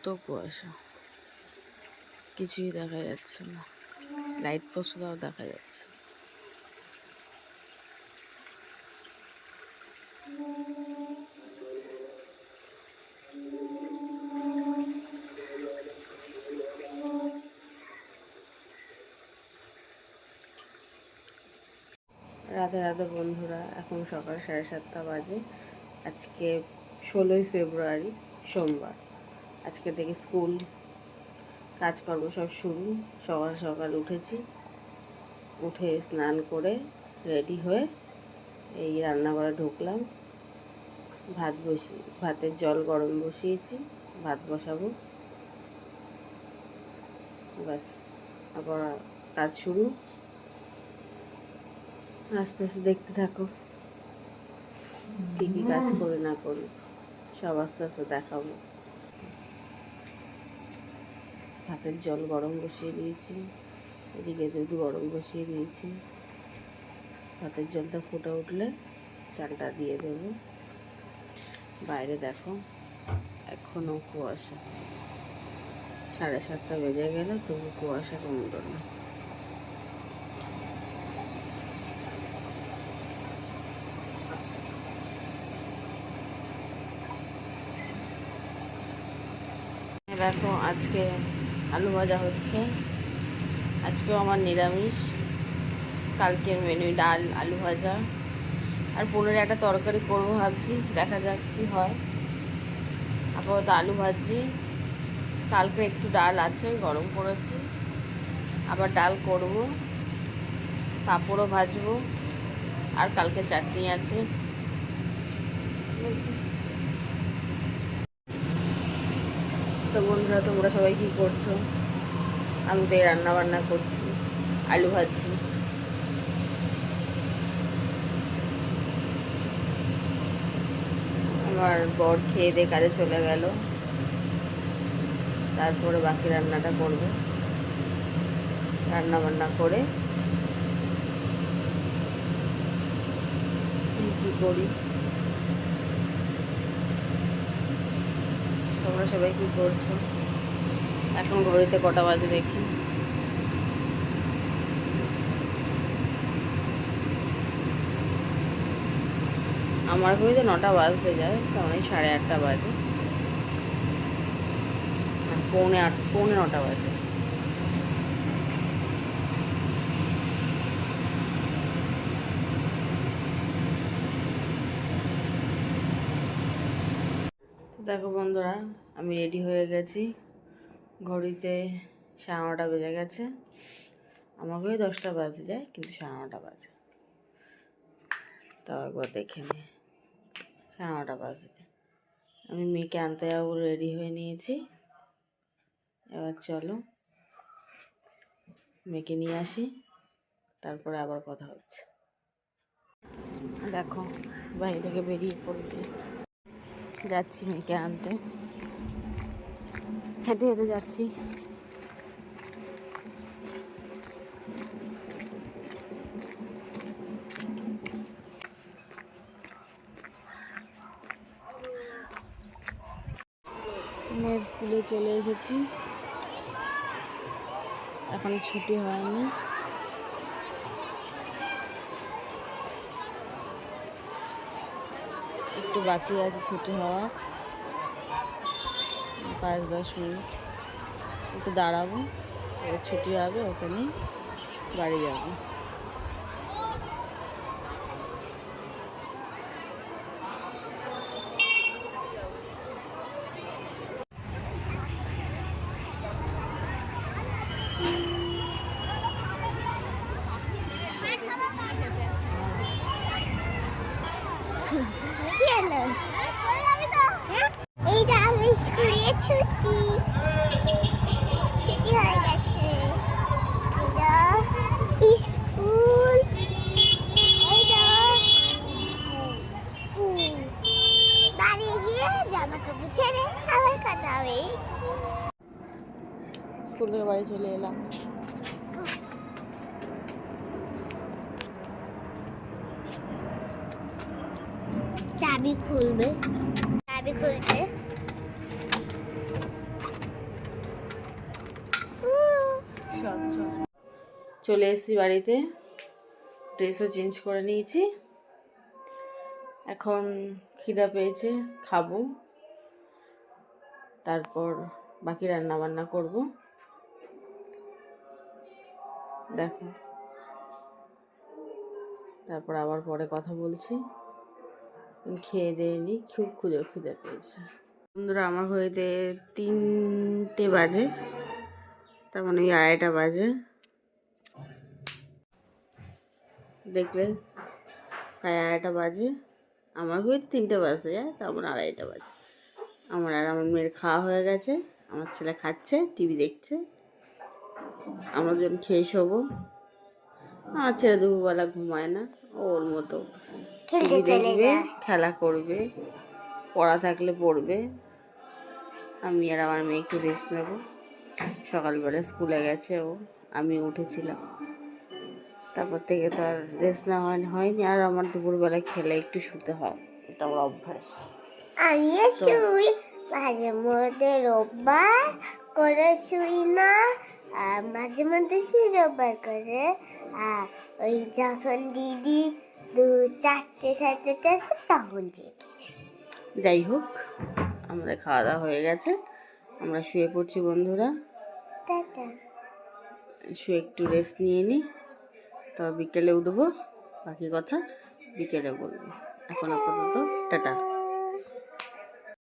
কত কুয়াশা, কিছুই দেখা যাচ্ছে না। লাইট পোস্টটাও দেখা যাচ্ছে। রাধে রাধে বন্ধুরা, এখন সকাল 7:30 বাজে। আজকে 16ই ফেব্রুয়ারি, সোমবার। আজকে থেকে স্কুল কাজকর্ম সব শুরু। সকাল সকাল উঠেছি, উঠে স্নান করে রেডি হয়ে এই রান্নাঘরে ঢুকলাম। ভাতের জল গরম বসিয়েছি, ভাত বসাবো। ব্যাস, আবার কাজ শুরু। আস্তে আস্তে দেখতে থাকো কী কী কাজ করে না করি, সব আস্তে আস্তে দেখাবো। ভাতের জল গরম বসিয়ে দিয়েছি, এদিকে দুধ গরম বসিয়ে দিয়েছি। ভাতের জলটা ফুটে উঠলে চালটা দিয়ে দেবো। বাইরে দেখো, এখনও কুয়াশা। 7:30 বেজে গেল, তবু কুয়াশা কমলো না। দেখো, আজকে আলু ভাজা হচ্ছে। আজকেও আমার নিরামিষ। কালকের মেনু ডাল, আলু ভাজা আর পনিরের একটা তরকারি করবো ভাবছি, দেখা যাক কী হয়। আপাতত আলু ভাজি। কালকে একটু ডাল আছে, গরম করেছি, আবার ডাল করব। পাঁপড়ও ভাজবো, আর কালকে চাটনি আছে। তো বন্ধুরা, তোমরা সবাই কী করছো? আমি তো এই রান্নাবান্না করছি, আলু ভাজছি। আমার বর খেয়ে দিয়ে কাজে চলে গেল, তারপরে বাকি রান্নাটা করবে। রান্নাবান্না করে কী করি। তোমরা সবাই কী করছো? এখন ঘড়িতে কটা বাজে দেখি। আমার ঘড়িতে 9টা বাজতে যায়, কারণ এই 8:30 বাজে, পৌনে 9টা বাজে। দেখো বন্ধুরা, আমি রেডি হয়ে গেছি। ঘড়িতে 9:30 বেজে গেছে। আমার ঘড়ি 10টা বাজে যায়, কিন্তু 9:30 বাজে। তাও একবার দেখে নি, 9:30 বাজে। আমি মেয়েকে আনতে যাবো, রেডি হয়ে নিয়েছি। এবার চলো মেয়েকে নিয়ে আসি, তারপরে আবার কথা হচ্ছে। দেখো, বাড়ি থেকে বেরিয়ে পড়েছি, যাচ্ছি মেয়েকে আনতে। হেঁটে হেঁটে যাচ্ছি। মেয়ের স্কুলে চলে এসেছি, এখন ছুটি হয়নি। একটু বাকি আছে ছুটি হওয়ার, 5-10 মিনিট একটু দাঁড়াবো, তবে ছুটি হবে, ওখানেই বাড়ি যাবো। এইটা আমার স্কুলে ছুটি ছুটি হয়ে গেছে। স্কুল, বাড়ি গিয়ে জামা কাপড় ছেড়ে আবার কথা হবে। স্কুল থেকে বাড়ি চলে এলাম। চাবি খুলবে, চাবি খুলতে চলে এসেছি বাড়িতে, ড্রেসও চেঞ্জ করে নিয়েছি। এখন খিদা পেয়েছে, খাবো, তারপর বাকি রান্না বান্না করব। দেখো, তারপর আবার পরে কথা বলছি। খেয়ে দিয়ে নি, খুব খিদে পেয়েছে। বন্ধুরা, আমার ঘড়িতে 3টে বাজে, তার মানে 2:30টা বাজে। দেখলে প্রায় 2:30টা বাজে। আমার ঘড়িতে 3টে বাজে, তার মানে 2:30টা বাজে। আমার মেয়ের খাওয়া হয়ে গেছে, আমার ছেলে খাচ্ছে, টিভি দেখছে। আমরা যখন খেয়ে শোবো। আমার ছেলে দুপুরবেলা ঘুমায় না, ওর মতো টিভি দেখবে, খেলা করবে, পড়া থাকলে পড়বে। আমি আর আমার মেয়ে একটু রেস্ট নেব। সকালবেলা স্কুলে গেছে ও, আমি উঠেছিলাম, তারপর থেকে তো আর রেস্ট নেওয়া হয়নি। আর আমার দুপুরবেলা খেলে একটু শুতে হয়, এটা আমার অভ্যাস। আমিও শুই মাঝে মধ্যে, রোববার করে শুই না, আর মাঝে মধ্যে শুই রোববার করে। আর ওই যখন দিদি 4টে 4:30 আসে তখন জেগে যাই। যাই হোক, আমাদের খাওয়া দাওয়া হয়ে গেছে, আমরা শুয়ে পড়ছি বন্ধুরা। টাটা। শুয়ে একটু রেস্ট নিয়ে নিই, তবে বিকেলে উঠবো, বাকি কথা বিকেলে বলবো। এখন আপাতত টাটা।